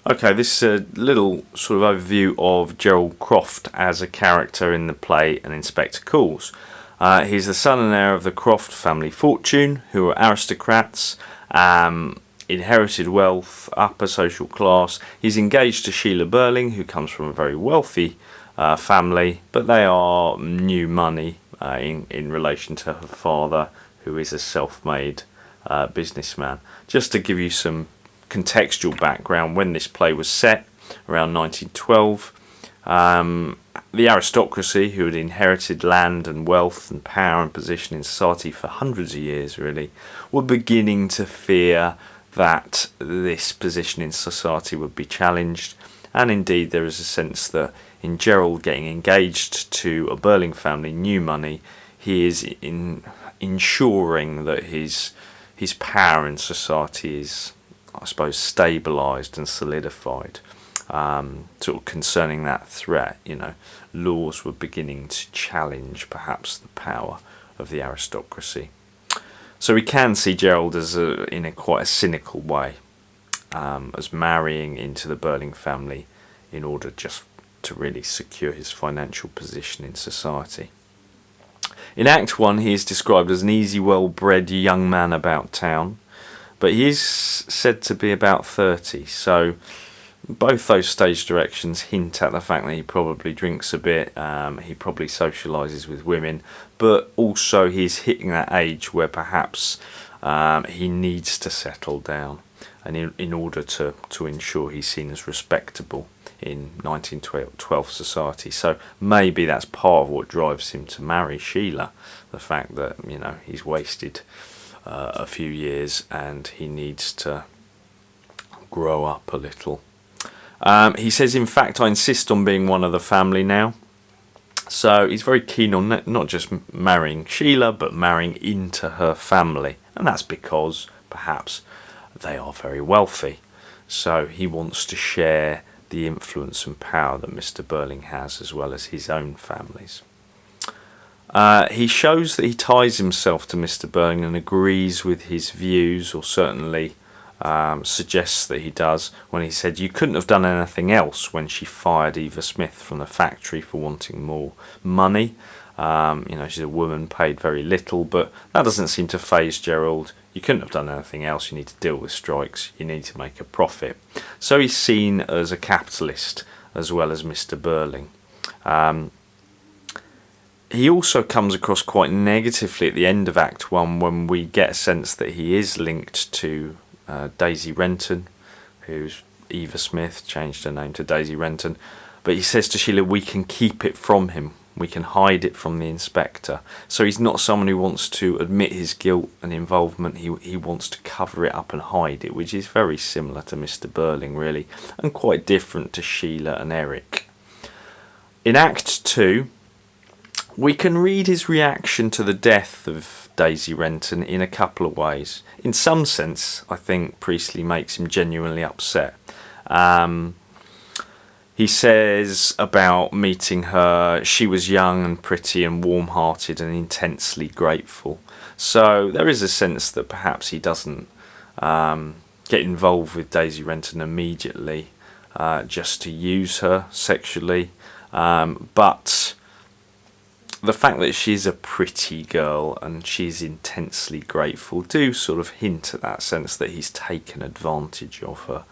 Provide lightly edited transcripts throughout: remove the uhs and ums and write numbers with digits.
Okay, this is a little sort of overview of Gerald Croft as a character in the play An Inspector Calls. He's the son and heir of the Croft family fortune, who are aristocrats, inherited wealth, upper social class. He's engaged to Sheila Burling, who comes from a very wealthy family, but they are new money in relation to her father, who is a self-made businessman. Just to give you some contextual background, when this play was set around 1912, the aristocracy, who had inherited land and wealth and power and position in society for hundreds of years really, were beginning to fear that this position in society would be challenged. And indeed there is a sense that in Gerald getting engaged to a Burling family, new money, he is ensuring that his power in society is, I suppose, stabilised and solidified. Sort of concerning that threat, laws were beginning to challenge perhaps the power of the aristocracy. So we can see Gerald as in a quite a cynical way, as marrying into the Burling family in order just to really secure his financial position in society. In Act 1 he is described as an easy, well-bred young man about town, but he is said to be about 30, so both those stage directions hint at the fact that he probably drinks a bit, he probably socialises with women, but also he's hitting that age where perhaps he needs to settle down, and in order to ensure he's seen as respectable in 1912 society. So maybe that's part of what drives him to marry Sheila, the fact that he's wasted a few years and he needs to grow up a little. He says, in fact, I insist on being one of the family now. So he's very keen on not just marrying Sheila, but marrying into her family. And that's because perhaps they are very wealthy. So he wants to share the influence and power that Mr. Burling has, as well as his own family's. He shows that he ties himself to Mr. Burling and agrees with his views, or certainly suggests that he does, when he said, "You couldn't have done anything else," when she fired Eva Smith from the factory for wanting more money. She's a woman paid very little, but that doesn't seem to faze Gerald. You couldn't have done anything else. You need to deal with strikes. You need to make a profit. So he's seen as a capitalist as well as Mr. Burling. He also comes across quite negatively at the end of Act 1, when we get a sense that he is linked to Daisy Renton, who's Eva Smith, changed her name to Daisy Renton. But he says to Sheila, we can keep it from him. We can hide it from the inspector. So he's not someone who wants to admit his guilt and involvement. He wants to cover it up and hide it, which is very similar to Mr. Burling, really, and quite different to Sheila and Eric. In Act 2, we can read his reaction to the death of Daisy Renton in a couple of ways. In some sense, I think Priestley makes him genuinely upset. He says about meeting her, she was young and pretty and warm-hearted and intensely grateful. So there is a sense that perhaps he doesn't get involved with Daisy Renton immediately just to use her sexually. But the fact that she's a pretty girl and she's intensely grateful do sort of hint at that sense that he's taken advantage of her.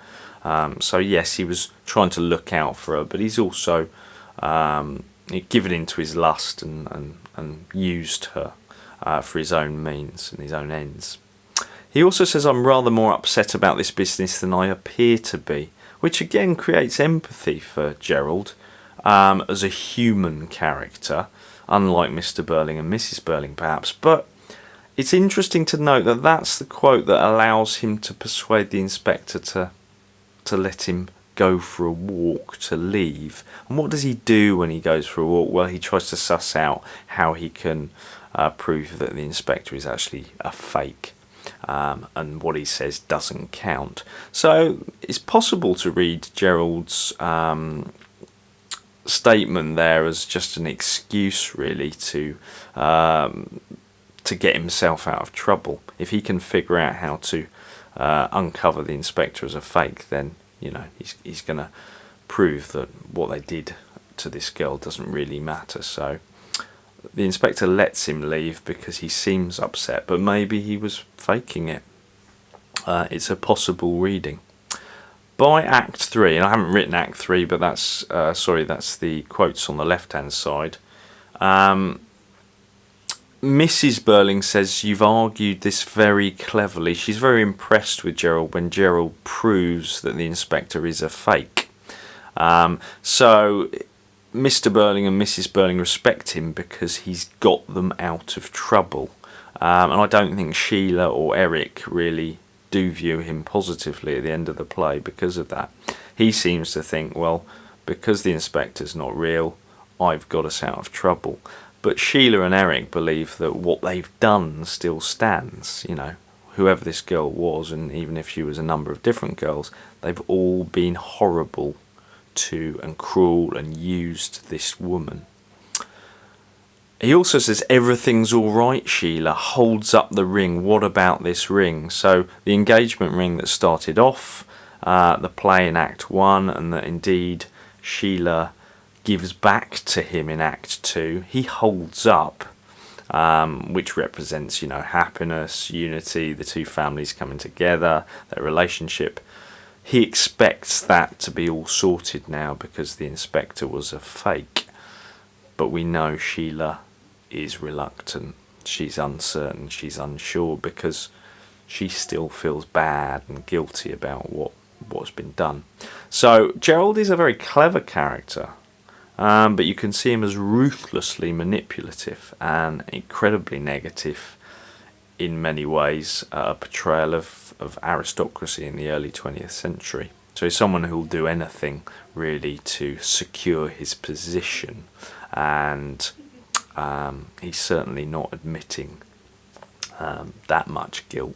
So yes, he was trying to look out for her, but he's also given into his lust and used her for his own means and his own ends. He also says, I'm rather more upset about this business than I appear to be, which again creates empathy for Gerald as a human character, unlike Mr. Burling and Mrs. Burling perhaps. But it's interesting to note that that's the quote that allows him to persuade the inspector to let him go for a walk, to leave. And what does he do when he goes for a walk? Well, he tries to suss out how he can prove that the inspector is actually a fake, and what he says doesn't count. So it's possible to read Gerald's statement there as just an excuse, really, to get himself out of trouble. If he can figure out how to uncover the inspector as a fake, then You know, he's going to prove that what they did to this girl doesn't really matter. So the inspector lets him leave because he seems upset, but maybe he was faking it. It's a possible reading. By Act 3, and I haven't written Act 3, but that's that's the quotes on the left-hand side. Mrs. Burling says, "You've argued this very cleverly." She's very impressed with Gerald when Gerald proves that the inspector is a fake. So Mr. Burling and Mrs. Burling respect him because he's got them out of trouble. And I don't think Sheila or Eric really do view him positively at the end of the play because of that. He seems to think, well, because the inspector's not real, I've got us out of trouble. But Sheila and Eric believe that what they've done still stands. You know, whoever this girl was, and even if she was a number of different girls, they've all been horrible to and cruel and used this woman. He also says, "Everything's all right, Sheila," holds up the ring. What about this ring? So the engagement ring that started off the play in Act 1, and that indeed Sheila gives back to him in Act 2, he holds up, which represents, you know, happiness, unity, the two families coming together, their relationship. He expects that to be all sorted now because the inspector was a fake. But we know Sheila is reluctant. She's uncertain, she's unsure because she still feels bad and guilty about what's been done. So Gerald is a very clever character. But you can see him as ruthlessly manipulative and incredibly negative in many ways, a portrayal of aristocracy in the early 20th century. So he's someone who will do anything really to secure his position, and he's certainly not admitting that much guilt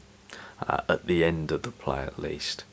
at the end of the play, at least.